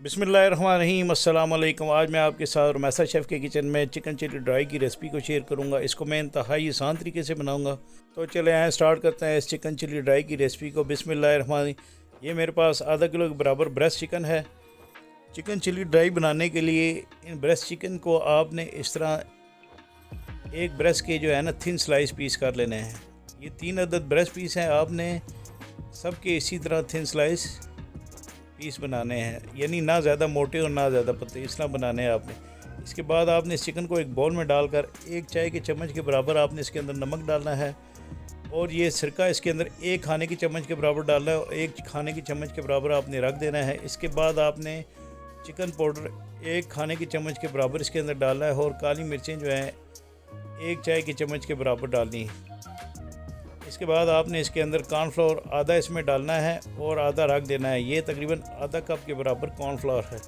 बिस्मिल्लाहिर्रहमानिर्रहीम अस्सलाम वालेकुम। आज मैं आपके साथ रमैसा शेफ़ के किचन में चिकन चिली ड्राई की रेसिपी को शेयर करूंगा। इसको मैं इंतहाई आसान तरीके से बनाऊंगा। तो चले आए स्टार्ट करते हैं इस चिकन चिली ड्राई की रेसिपी को। बिस्मिल्लाहिर्रहमानिर्रहीम। ये मेरे पास आधा किलो के बराबर ब्रेस्ट चिकन है। चिकन चिली ड्राई बनाने के लिए इन ब्रेस्ट चिकन को आपने इस तरह एक ब्रेस्ट के जो है ना थिन स्लाइस पीस कर लेने हैं। ये 3 अदद ब्रेस्ट पीस हैं, आपने सबके इसी तरह थिन स्लाइस पीस बनाने हैं, यानी ना ज़्यादा मोटे और ना ज़्यादा पतले, इस तरह बनाने हैं आपने। इसके बाद आपने इस चिकन को एक बाउल में डालकर 1 चाय के चम्मच के बराबर आपने इसके अंदर नमक डालना है, और ये सिरका इसके अंदर 1 खाने की चम्मच के बराबर डालना है और 1 खाने की चम्मच के बराबर आपने रख देना है। इसके बाद आपने चिकन पाउडर 1 खाने की चम्मच के बराबर इसके अंदर डालना है, और काली मिर्चें जो हैं 1 चाय की चम्मच के बराबर डालनी है। इसके बाद आपने इसके अंदर कॉर्नफ्लोर आधा इसमें डालना है और आधा रख देना है। ये तकरीबन आधा कप के बराबर कॉर्नफ्लोर है,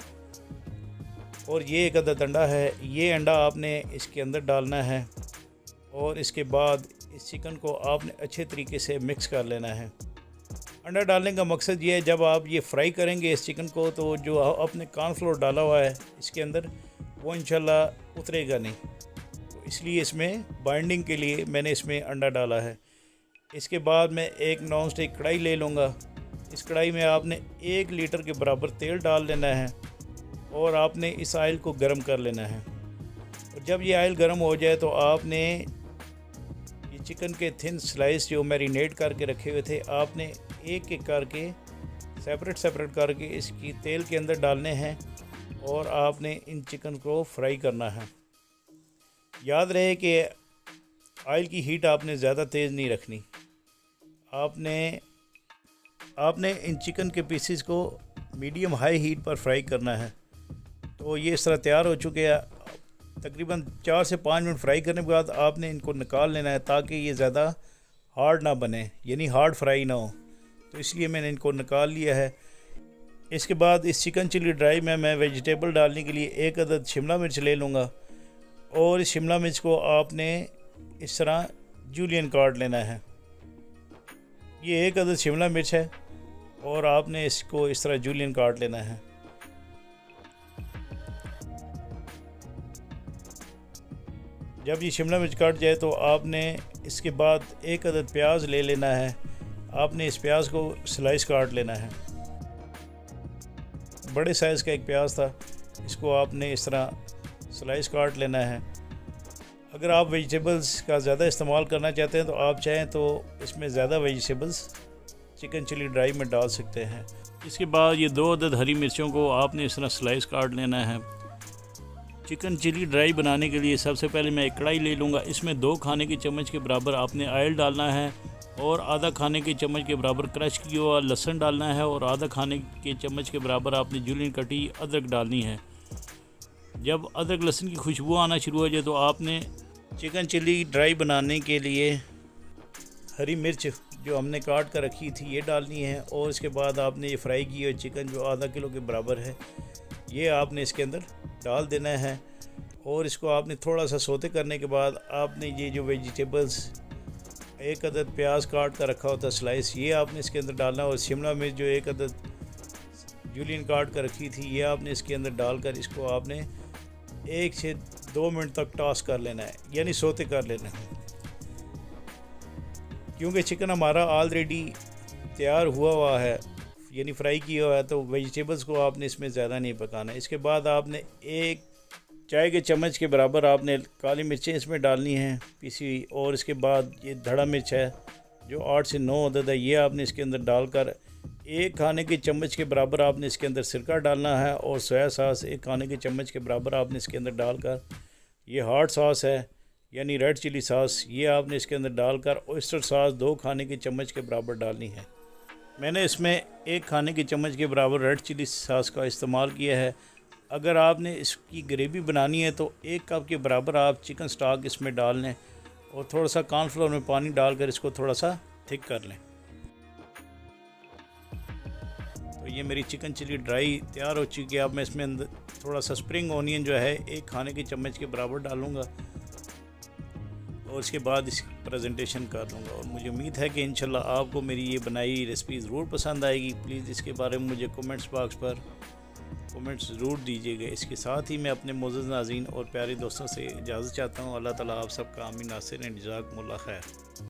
और ये 1 अदद अंडा है। ये अंडा आपने इसके अंदर डालना है, और इसके बाद इस चिकन को आपने अच्छे तरीके से मिक्स कर लेना है। अंडा डालने का मकसद ये है, जब आप ये फ्राई करेंगे इस चिकन को, तो जो आपने कॉर्नफ्लोर डाला हुआ है इसके अंदर, वो इंशाल्लाह उतरेगा नहीं। तो इसलिए इसमें बाइंडिंग के लिए मैंने इसमें अंडा डाला है। इसके बाद मैं एक नॉन स्टिक कढ़ाई ले लूँगा। इस कढ़ाई में आपने 1 लीटर के बराबर तेल डाल लेना है, और आपने इस आयल को गर्म कर लेना है। और जब ये आयल गर्म हो जाए तो आपने ये चिकन के थिन स्लाइस जो मैरिनेट करके रखे हुए थे, आपने एक एक करके सेपरेट करके इसकी तेल के अंदर डालने हैं, और आपने इन चिकन को फ्राई करना है। याद रहे कि ऑयल की हीट आपने ज़्यादा तेज़ नहीं रखनी। आपने इन चिकन के पीसेस को मीडियम हाई हीट पर फ्राई करना है। तो ये इस तरह तैयार हो चुके हैं। तकरीबन 4 से 5 मिनट फ्राई करने के बाद आपने इनको निकाल लेना है, ताकि ये ज़्यादा हार्ड ना बने, यानी हार्ड फ्राई ना हो। तो इसलिए मैंने इनको निकाल लिया है। इसके बाद इस चिकन चिली ड्राई में मैं वेजिटेबल डालने के लिए 1 अदद शिमला मिर्च ले लूँगा, और इस शिमला मिर्च को आपने इस तरह जूलियन काट लेना है। ये 1 अदद शिमला मिर्च है, और आपने इसको इस तरह जूलियन काट लेना है। जब ये शिमला मिर्च काट जाए तो आपने इसके बाद 1 अदद प्याज ले लेना है। आपने इस प्याज को स्लाइस काट लेना है। बड़े साइज़ का एक प्याज था, इसको आपने इस तरह स्लाइस काट लेना है। अगर आप वेजिटेबल्स का ज़्यादा इस्तेमाल करना चाहते हैं तो आप चाहें तो इसमें ज़्यादा वेजिटेबल्स चिकन चिली ड्राई में डाल सकते हैं। इसके बाद ये 2 अदद हरी मिर्चों को आपने इस तरह स्लाइस काट लेना है। चिकन चिली ड्राई बनाने के लिए सबसे पहले मैं एक कढ़ाई ले लूँगा। इसमें 2 खाने की चम्मच के बराबर आपने ऑयल डालना है, और आधा खाने के चम्मच के बराबर क्रश किया हुआ लहसुन डालना है, और आधा खाने के चम्मच के बराबर आपने जूलियन कटी अदरक डालनी है। जब अदरक लहसुन की खुशबू आना शुरू हो जाए तो आपने चिकन चिली ड्राई बनाने के लिए हरी मिर्च जो हमने काट कर रखी थी ये डालनी है, और इसके बाद आपने ये फ्राई की हुई चिकन जो आधा किलो के बराबर है, ये आपने इसके अंदर डाल देना है। और इसको आपने थोड़ा सा सोते करने के बाद आपने ये जो वेजिटेबल्स 1 अदद प्याज काट कर रखा होता स्लाइस, ये आपने इसके अंदर डालना है, और शिमला मिर्च जो 1 अदद जूलियन काट कर रखी थी, ये आपने इसके अंदर डालकर इसको आपने 1 से 2 मिनट तक टॉस कर लेना है, यानी सोते कर लेना है। क्योंकि चिकन हमारा ऑलरेडी तैयार हुआ है, यानी फ्राई किया हुआ है, तो वेजिटेबल्स को आपने इसमें ज़्यादा नहीं पकाना है। इसके बाद आपने 1 चाय के चम्मच के बराबर आपने काली मिर्चें इसमें डालनी हैं पीसी हुई, और इसके बाद ये धड़ा मिर्च है जो 8 से 9 अदद है, ये आपने इसके अंदर डालकर 1 खाने के चम्मच के बराबर आपने इसके अंदर सिरका डालना है, और सोया सॉस 1 खाने के चम्मच के बराबर आपने इसके अंदर डालकर, ये हॉट सॉस है यानी रेड चिली सॉस, ये आपने इसके अंदर डालकर, ऑयस्टर सॉस 2 खाने के चम्मच के बराबर डालनी है। मैंने इसमें 1 खाने के चम्मच के बराबर रेड चिली सॉस का इस्तेमाल किया है। अगर आपने इसकी ग्रेवी बनानी है तो 1 कप के बराबर आप चिकन स्टॉक इसमें डाल लें, और थोड़ा सा कॉर्नफ्लोर में पानी डालकर इसको थोड़ा सा थिक कर लें। तो ये मेरी चिकन चिली ड्राई तैयार हो चुकी है। अब मैं इसमें अंदर थोड़ा सा स्प्रिंग ऑनियन जो है 1 खाने के चम्मच के बराबर डालूँगा, और इसके बाद इसकी प्रेजेंटेशन कर लूँगा। और मुझे उम्मीद है कि इंशाल्लाह आपको मेरी ये बनाई रेसिपी ज़रूर पसंद आएगी। प्लीज़ इसके बारे में मुझे कमेंट्स बॉक्स पर कमेंट ज़रूर दीजिएगा। इसके साथ ही मैं अपने मोअज़्ज़ज़ नाज़रीन और प्यारे दोस्तों से इजाज़त चाहता हूँ। अल्लाह ताला आप सबका आमीन नासिर। जज़ाकुमुल्लाह खैर।